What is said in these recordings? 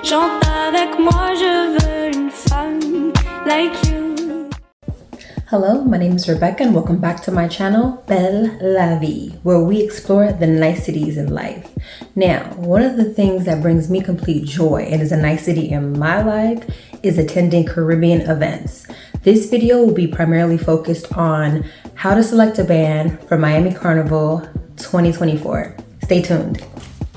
Chante avec moi, je veux une femme like you. Hello, my name is Rebecca and welcome back to my channel, Belle La Vie, where we explore the niceties in life. Now, one of the things that brings me complete joy and is a nicety in my life is attending Caribbean events. This video will be primarily focused on how to select a band for Miami Carnival 2024. Stay tuned.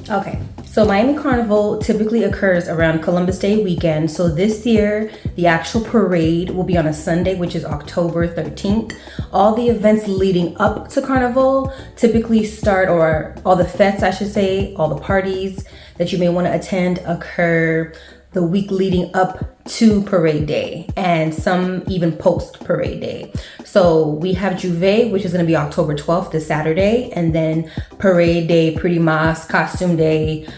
Okay, so Miami Carnival typically occurs around Columbus Day weekend. So this year, the actual parade will be on a Sunday, which is October 13th. All the events leading up to Carnival typically start, or all the fetes, I should say, all the parties that you may want to attend occur the week leading up to parade day, and some even post parade day. So we have Juve, which is going to be October 12th, this Saturday, and then parade day, pretty mas, costume day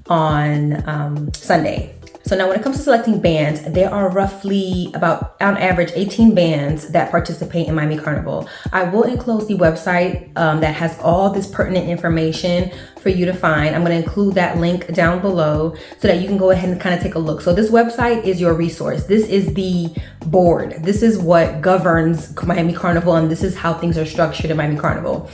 on Sunday. So now when it comes to selecting bands, there are roughly about, on average, 18 bands that participate in Miami Carnival. I will enclose the website that has all this pertinent information for you to find. I'm going to include that link down below so that you can go ahead and kind of take a look. So this website is your resource. This is the board. This is what governs Miami Carnival, and this is how things are structured in Miami Carnival.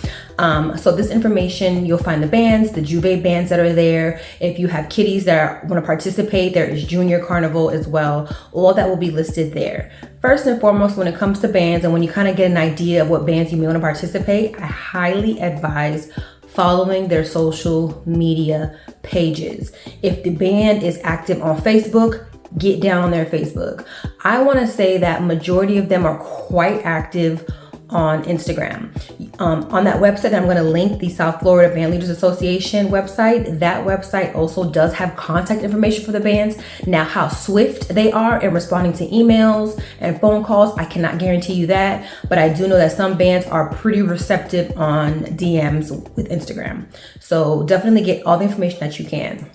So this information, you'll find the bands, the Juve bands that are there. If you have kiddies that want to participate, there is Jr Carnival as well. All that will be listed there. First and foremost, when it comes to bands and when you kind of get an idea of what bands you may want to participate, I highly advise following their social media pages. If the band is active on Facebook, get down on their Facebook. I want to say that majority of them are quite active on Instagram. On that website, I'm going to link the South Florida Band Leaders Association website. That website also does have contact information for the bands. Now, how swift they are in responding to emails and phone calls, I cannot guarantee you that, but I do know that some bands are pretty receptive on DMs with Instagram. So definitely get all the information that you can.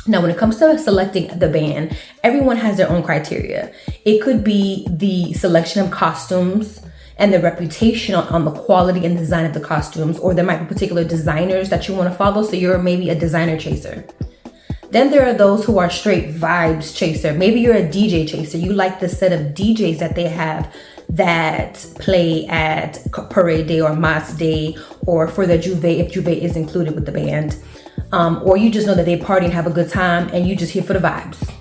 Now, when it comes to selecting the band, everyone has their own criteria. It could be the selection of costumes and the reputation on the quality and design of the costumes, or there might be particular designers that you want to follow, so you're maybe a designer chaser. Then there are those who are straight vibes chaser. Maybe you're a DJ chaser. You like the set of DJs that they have that play at parade day or mas day, or for the Juve, if Juve is included with the band. Or you just know that they party and have a good time and you just here for the vibes.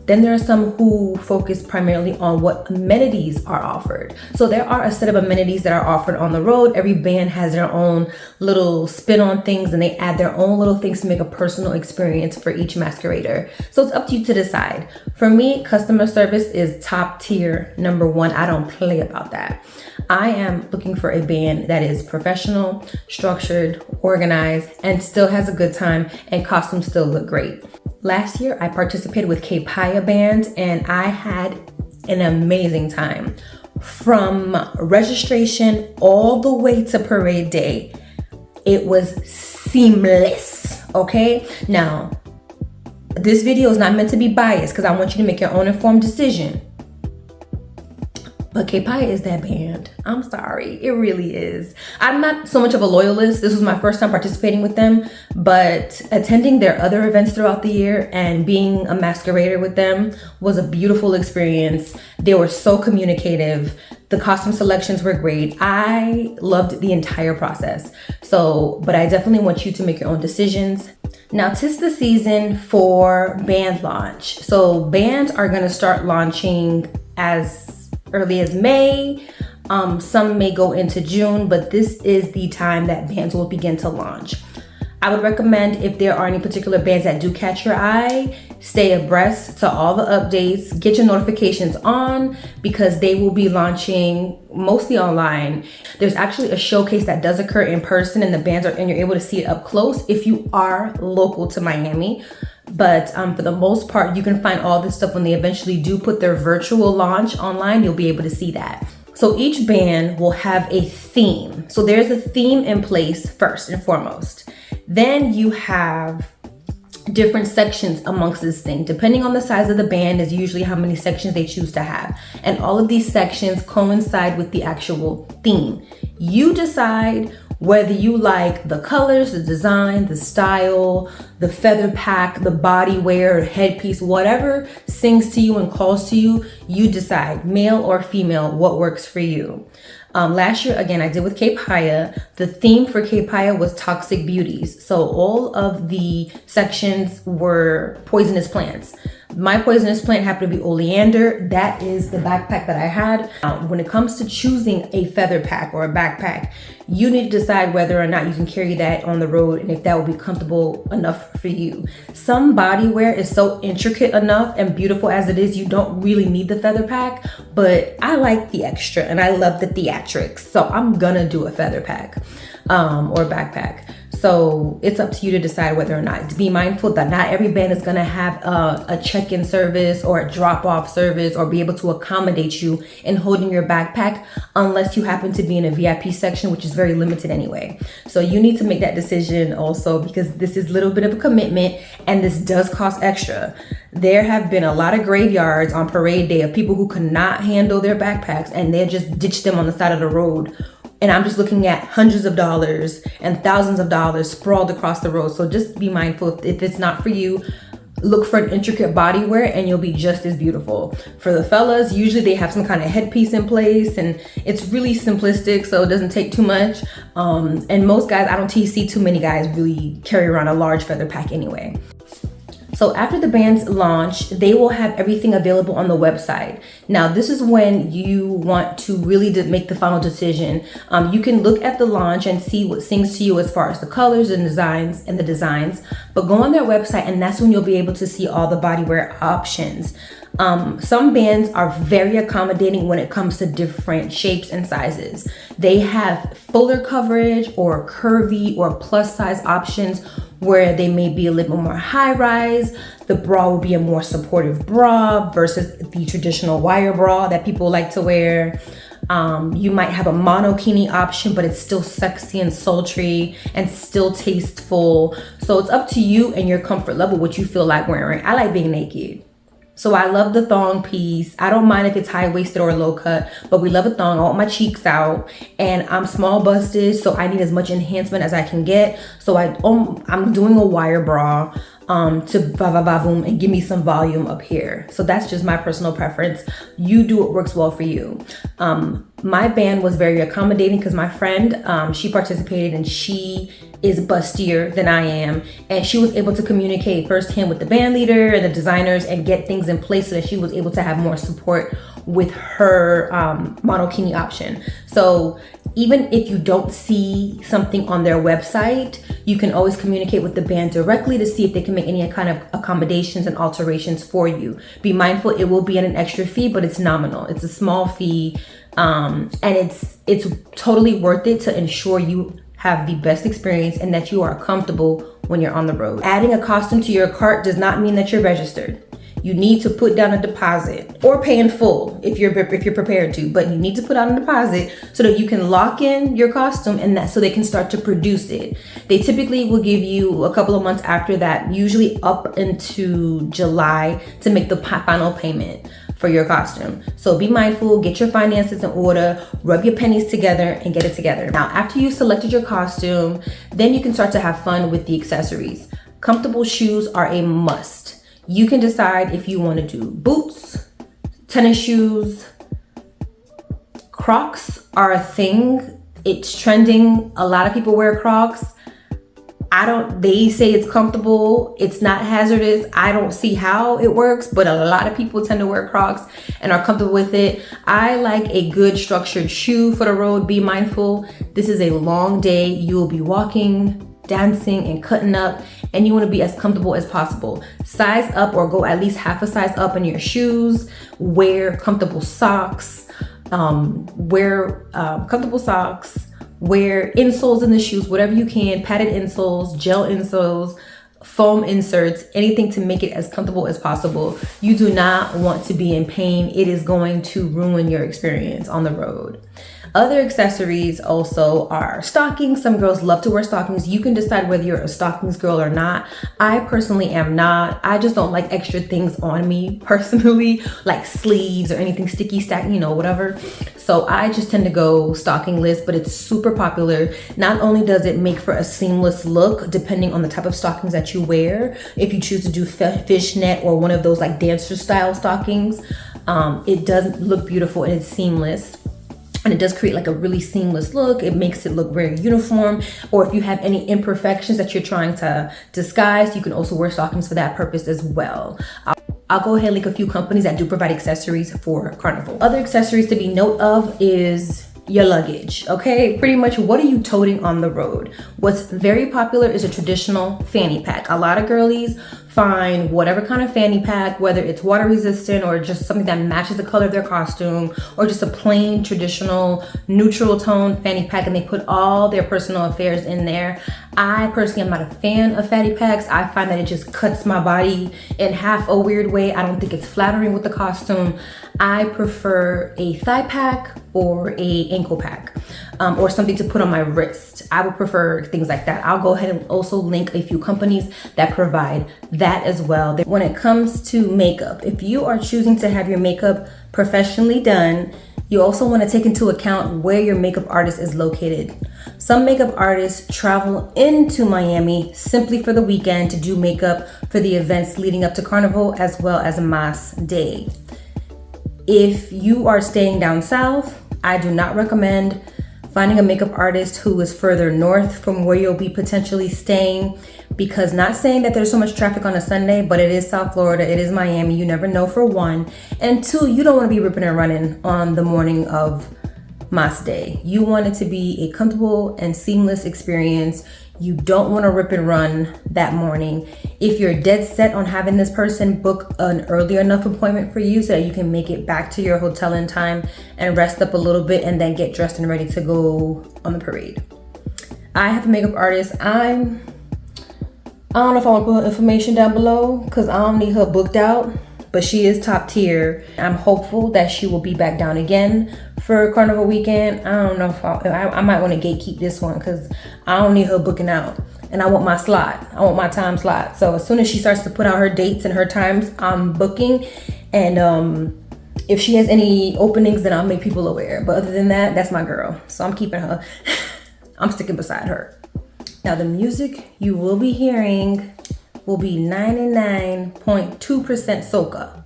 Then there are some who focus primarily on what amenities are offered. So there are a set of amenities that are offered on the road. Every band has their own little spin on things, and they add their own little things to make a personal experience for each masquerader. So it's up to you to decide. For me, customer service is top tier, number one. I don't play about that. I am looking for a band that is professional, structured, organized, and still has a good time, and costumes still look great. Last year, I participated with K-Paya Band, and I had an amazing time. From registration all the way to parade day, it was seamless, okay? Now, this video is not meant to be biased because I want you to make your own informed decision. But K-Paya is that band. I'm sorry, it really is. I'm not so much of a loyalist. This was my first time participating with them, but attending their other events throughout the year and being a masquerader with them was a beautiful experience. They were so communicative. The costume selections were great. I loved the entire process. But I definitely want you to make your own decisions. Now, 'tis the season for band launch. So bands are gonna start launching as early as May. Some may go into June, but this is the time that bands will begin to launch. I would recommend, if there are any particular bands that do catch your eye, stay abreast to all the updates, get your notifications on, because they will be launching mostly online. There's actually a showcase that does occur in person, and you're able to see it up close if you are local to Miami. But for the most part, you can find all this stuff when they eventually do put their virtual launch online. You'll be able to see that. So each band will have a theme. So there's a theme in place first and foremost. Then you have different sections amongst this thing. Depending on the size of the band is usually how many sections they choose to have. And all of these sections coincide with the actual theme. You decide whether you like the colors, the design, the style, the feather pack, the body wear, headpiece, whatever sings to you and calls to you, you decide, male or female, what works for you. Last year, again, I did with Cape Haya. The theme for Cape Haya was toxic beauties. So all of the sections were poisonous plants. My poisonous plant happened to be oleander. That is the backpack that I had. When it comes to choosing a feather pack or a backpack, you need to decide whether or not you can carry that on the road and if that will be comfortable enough for you. Some body wear is so intricate enough and beautiful as it is, you don't really need the feather pack, but I like the extra and I love the theatrics. So I'm gonna do a feather pack or backpack. So it's up to you to decide whether or not. To be mindful that not every band is gonna have a check-in service or a drop-off service or be able to accommodate you in holding your backpack unless you happen to be in a VIP section, which is very limited anyway. So you need to make that decision also, because this is a little bit of a commitment and this does cost extra. There have been a lot of graveyards on parade day of people who could not handle their backpacks and they just ditched them on the side of the road. And I'm just looking at hundreds of dollars and thousands of dollars sprawled across the road. So just be mindful, if it's not for you, look for an intricate body wear and you'll be just as beautiful. For the fellas, usually they have some kind of headpiece in place and it's really simplistic, so it doesn't take too much. And most guys, I don't see too many guys really carry around a large feather pack anyway. So after the band's launch, they will have everything available on the website. Now, this is when you want to really make the final decision. You can look at the launch and see what sings to you as far as the colors and the designs, but go on their website and that's when you'll be able to see all the bodywear options. Some bands are very accommodating when it comes to different shapes and sizes. They have fuller coverage or curvy or plus size options where they may be a little more high rise. The bra will be a more supportive bra versus the traditional wire bra that people like to wear. You might have a monokini option, but it's still sexy and sultry and still tasteful. So it's up to you and your comfort level, what you feel like wearing. I like being naked. So I love the thong piece. I don't mind if it's high-waisted or low cut, but we love a thong. I want my cheeks out and I'm small busted, so I need as much enhancement as I can get. So I'm doing a wire bra to va-va-va-voom and give me some volume up here. So that's just my personal preference. You do what works well for you. My band was very accommodating because my friend, she participated and she is bustier than I am. And she was able to communicate firsthand with the band leader and the designers and get things in place so that she was able to have more support with her monokini option. So even if you don't see something on their website, you can always communicate with the band directly to see if they can make any kind of accommodations and alterations for you. Be mindful, it will be at an extra fee, but it's nominal. It's a small fee, and it's totally worth it to ensure you have the best experience and that you are comfortable when you're on the road. Adding a costume to your cart does not mean that you're registered. You need to put down a deposit or pay in full if you're prepared to, but you need to put down a deposit so that you can lock in your costume and that so they can start to produce it. They typically will give you a couple of months after that, usually up into July, to make the final payment for your costume. So be mindful, get your finances in order, rub your pennies together and get it together. Now, after you selected your costume, then you can start to have fun with the accessories. Comfortable shoes are a must. You can decide if you want to do boots, tennis shoes. Crocs are a thing. It's trending. A lot of people wear Crocs. They say it's comfortable, it's not hazardous. I don't see how it works, but a lot of people tend to wear Crocs and are comfortable with it. I like a good structured shoe for the road. Be mindful, this is a long day. You will be walking, dancing, and cutting up, and you want to be as comfortable as possible. Size up or go at least half a size up in your shoes. Wear comfortable socks. Wear insoles in the shoes, whatever you can, padded insoles, gel insoles, foam inserts, anything to make it as comfortable as possible. You do not want to be in pain. It is going to ruin your experience on the road. Other accessories also are stockings. Some girls love to wear stockings. You can decide whether you're a stockings girl or not. I personally am not. I just don't like extra things on me personally, like sleeves or anything sticky, stack, you know, whatever. So I just tend to go stockingless, but it's super popular. Not only does it make for a seamless look, depending on the type of stockings that you wear, if you choose to do fishnet or one of those like dancer style stockings, it does look beautiful and it's seamless. And it does create like a really seamless look. It makes it look very uniform. Or if you have any imperfections that you're trying to disguise, you can also wear stockings for that purpose as well. I'll go ahead and link a few companies that do provide accessories for Carnival. Other accessories to be note of is your luggage, okay? Pretty much what are you toting on the road? What's very popular is a traditional fanny pack. A lot of girlies find whatever kind of fanny pack, whether it's water resistant or just something that matches the color of their costume, or just a plain traditional neutral tone fanny pack, and they put all their personal affairs in there. I personally am not a fan of fanny packs. I find that it just cuts my body in half a weird way. I don't think it's flattering with the costume. I prefer a thigh pack or a ankle pack, or something to put on my wrist. I would prefer things like that. I'll go ahead and also link a few companies that provide that as well. When it comes to makeup, if you are choosing to have your makeup professionally done, you also want to take into account where your makeup artist is located. Some makeup artists travel into Miami simply for the weekend to do makeup for the events leading up to Carnival as well as Mas Day. If you are staying down south, I do not recommend finding a makeup artist who is further north from where you'll be potentially staying, because not saying that there's so much traffic on a Sunday, but it is South Florida, it is Miami, you never know, for one. And two, you don't want to be ripping and running on the morning of Mas Day. You want it to be a comfortable and seamless experience. You don't want to rip and run that morning. If you're dead set on having this person book an earlier enough appointment for you so that you can make it back to your hotel in time and rest up a little bit and then get dressed and ready to go on the parade. I have a makeup artist. I don't know if I want to put her information down below because I don't need her booked out, but she is top tier. I'm hopeful that she will be back down again for Carnival weekend. I don't know if I might want to gatekeep this one because I don't need her booking out. And I want my slot. I want my time slot. So as soon as she starts to put out her dates and her times, I'm booking. And if she has any openings, then I'll make people aware. But other than that, that's my girl. So I'm keeping her. I'm sticking beside her. Now the music you will be hearing will be 99.2% soca.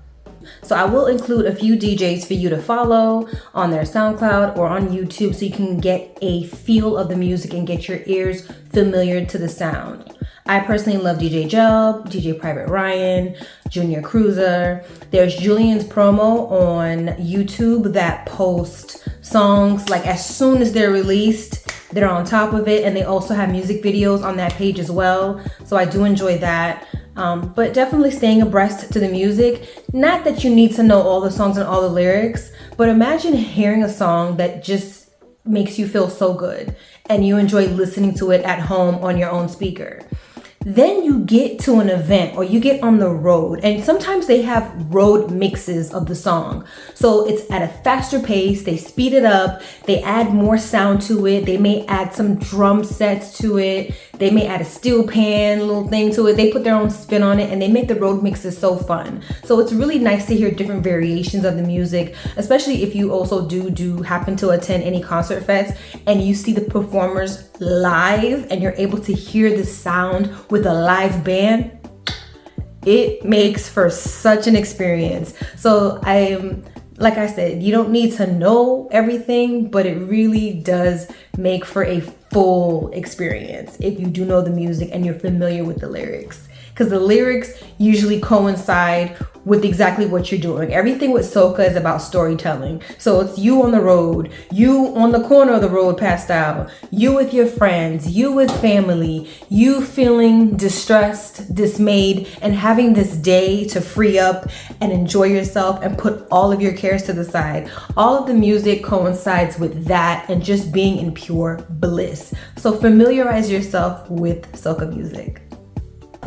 So I will include a few DJs for you to follow on their SoundCloud or on YouTube so you can get a feel of the music and get your ears familiar to the sound. I personally love DJ Gel, DJ Private Ryan, Jr Cruiza. There's Julian's promo on YouTube that posts songs like as soon as they're released. They're on top of it, and they also have music videos on that page as well. So I do enjoy that. But definitely staying abreast to the music. Not that you need to know all the songs and all the lyrics, but imagine hearing a song that just makes you feel so good and you enjoy listening to it at home on your own speaker. Then you get to an event or you get on the road, and sometimes they have road mixes of the song. So it's at a faster pace, they speed it up, they add more sound to it, they may add some drum sets to it, they may add a steel pan little thing to it, they put their own spin on it, and they make the road mixes so fun. So it's really nice to hear different variations of the music, especially if you also do happen to attend any concert fest and you see the performers live and you're able to hear the sound with a live band. It makes for such an experience. So like I said, you don't need to know everything, but it really does make for a full experience if you do know the music and you're familiar with the lyrics, because the lyrics usually coincide with exactly what you're doing. Everything with soca is about storytelling. So it's you on the road, you on the corner of the road passed out, you with your friends, you with family, you feeling distressed, dismayed, and having this day to free up and enjoy yourself and put all of your cares to the side. All of the music coincides with that and just being in pure bliss. So familiarize yourself with soca music.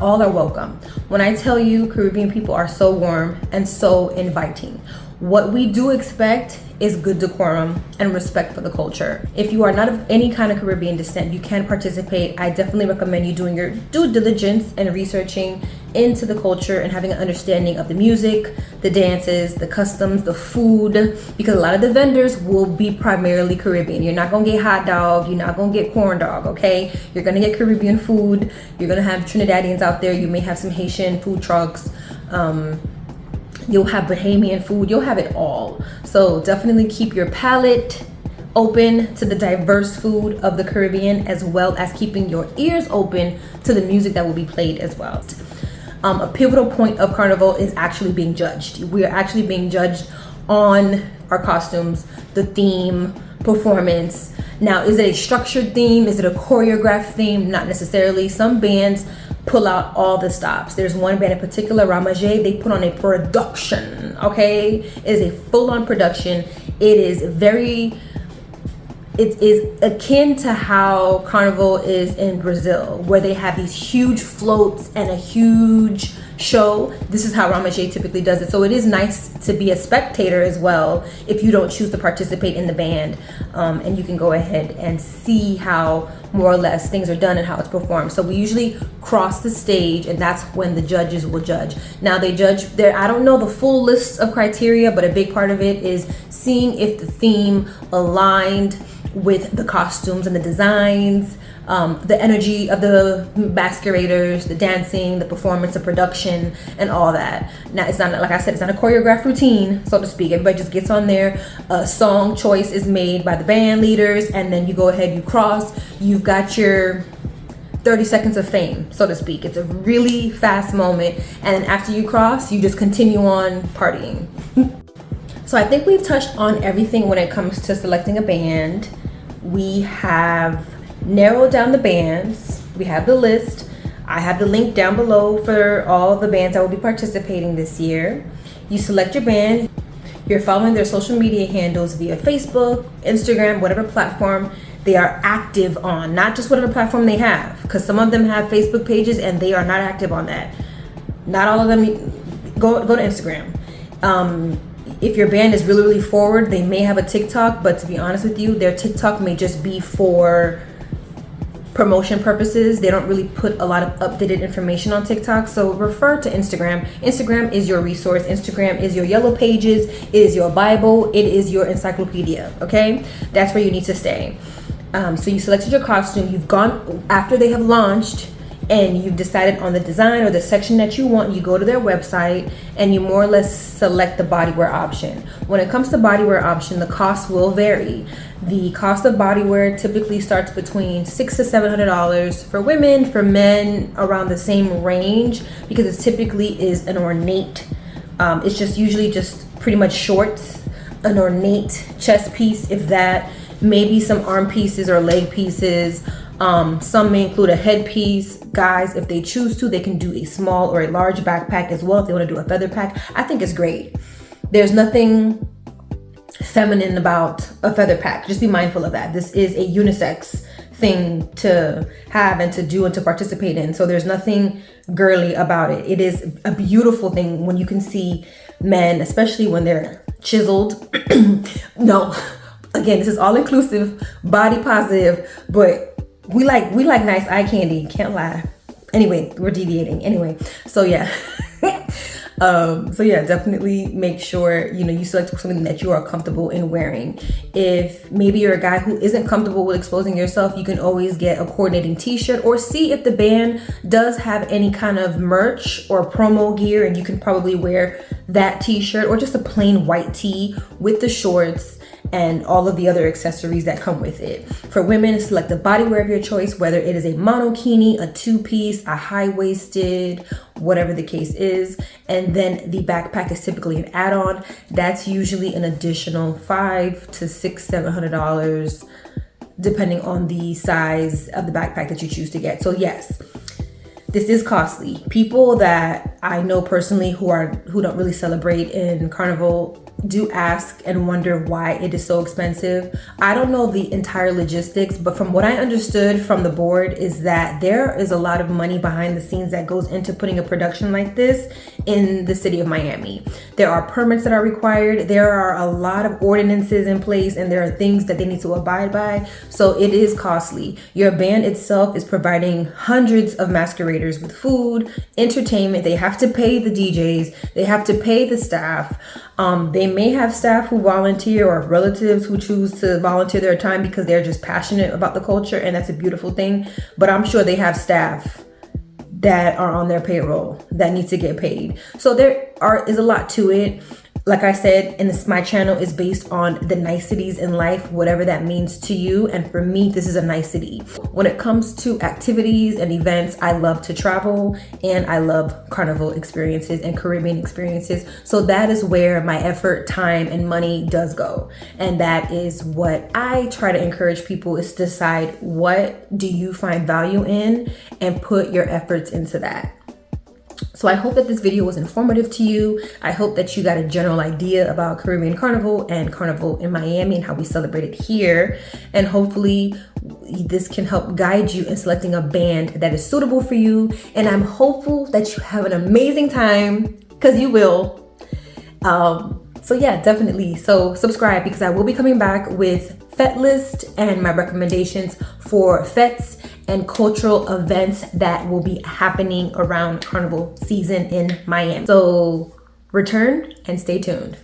All are welcome. When I tell you, Caribbean people are so warm and so inviting. What we do expect is good decorum and respect for the culture. If you are not of any kind of Caribbean descent, you can participate. I definitely recommend you doing your due diligence and researching into the culture and having an understanding of the music, the dances, the customs, the food, because a lot of the vendors will be primarily Caribbean. You're not gonna get hot dog, you're not gonna get corn dog, okay? You're gonna get Caribbean food, you're gonna have Trinidadians out there, you may have some Haitian food trucks, you'll have Bahamian food, you'll have it all. So definitely keep your palate open to the diverse food of the Caribbean, as well as keeping your ears open to the music that will be played as well. A pivotal point of Carnival is actually being judged. We are actually being judged on our costumes, the theme, performance. Now, is it a structured theme? Is it a choreographed theme? Not necessarily. Some bands pull out all the stops. There's one band in particular, Ramage, they put on a production, okay? It is a full-on production. It is akin to how Carnival is in Brazil, where they have these huge floats and a huge show. This is how Ramage typically does it. So it is nice to be a spectator as well if you don't choose to participate in the band, and you can go ahead and see how more or less things are done and how it's performed. So we usually cross the stage, and that's when the judges will judge. Now they judge there. I don't know the full list of criteria, but a big part of it is seeing if the theme aligned with the costumes and the designs, the energy of the masqueraders, the dancing, the performance, the production, and all that. Now, it's not, like I said, it's not a choreographed routine, so to speak. Everybody just gets on there. A song choice is made by the band leaders, and then you go ahead, you cross. You've got your 30 seconds of fame, so to speak. It's a really fast moment, and then after you cross, you just continue on partying. So I think we've touched on everything when it comes to selecting a band. We have narrowed down the bands. We have the list. I have the link down below for all the bands that will be participating this year. You select your band. You're following their social media handles via Facebook, Instagram, whatever platform they are active on. Not just whatever platform they have, because some of them have Facebook pages and they are not active on that. Not all of them. Go to Instagram. If your band is really, really forward, they may have a TikTok, but to be honest with you, their TikTok may just be for promotion purposes. They don't really put a lot of updated information on TikTok, so refer to Instagram. Instagram is your resource. Instagram is your yellow pages. It is your Bible. It is your encyclopedia, okay? That's where you need to stay. So you selected your costume. You've gone, after they have launched, and you've decided on the design or the section that you want, you go to their website and you more or less select the bodywear option. When it comes to bodywear option, the cost will vary. The cost of bodywear typically starts between $600 to $700 for women, for men around the same range, because it typically is an ornate, it's just usually just pretty much shorts, an ornate chest piece, if that, maybe some arm pieces or leg pieces. Some may include a headpiece. Guys, if they choose to, they can do a small or a large backpack as well if they want to do a feather pack. I think it's great. There's nothing feminine about a feather pack. Just be mindful of that. This is a unisex thing to have and to do and to participate in. So there's nothing girly about it. It is a beautiful thing when you can see men, especially when they're chiseled. No, again, this is all inclusive, body positive, but we like nice eye candy, can't lie. Anyway, we're deviating. Anyway, so yeah. Definitely make sure, you select something that you are comfortable in wearing. If maybe you're a guy who isn't comfortable with exposing yourself, you can always get a coordinating t-shirt, or see if the band does have any kind of merch or promo gear, and you can probably wear that t-shirt, or just a plain white tee with the shorts and all of the other accessories that come with it. For women, select the bodywear of your choice, whether it is a monokini, a two-piece, a high-waisted, whatever the case is. And then the backpack is typically an add-on. That's usually an additional $500 to $700, depending on the size of the backpack that you choose to get. So yes, this is costly. People that I know personally who don't really celebrate in Carnival do ask and wonder why it is so expensive. I don't know the entire logistics, but from what I understood from the board is that there is a lot of money behind the scenes that goes into putting a production like this in the city of Miami. There are permits that are required. There are a lot of ordinances in place, and there are things that they need to abide by. So it is costly. Your band itself is providing hundreds of masqueraders with food, entertainment. They have to pay the DJs. They have to pay the staff. They may have staff who volunteer or relatives who choose to volunteer their time because they're just passionate about the culture, and that's a beautiful thing. But I'm sure they have staff that are on their payroll that need to get paid. So is a lot to it. Like I said, my channel is based on the niceties in life, whatever that means to you. And for me, this is a nicety. When it comes to activities and events, I love to travel, and I love carnival experiences and Caribbean experiences. So that is where my effort, time, and money does go. And that is what I try to encourage people, is to decide, what do you find value in, and put your efforts into that. So I hope that this video was informative to you. I hope that you got a general idea about Caribbean Carnival and Carnival in Miami and how we celebrate it here. And hopefully this can help guide you in selecting a band that is suitable for you. And I'm hopeful that you have an amazing time, because you will. So yeah, definitely. So subscribe, because I will be coming back with Fete list and my recommendations for fetes and cultural events that will be happening around Carnival season in Miami. So return and stay tuned.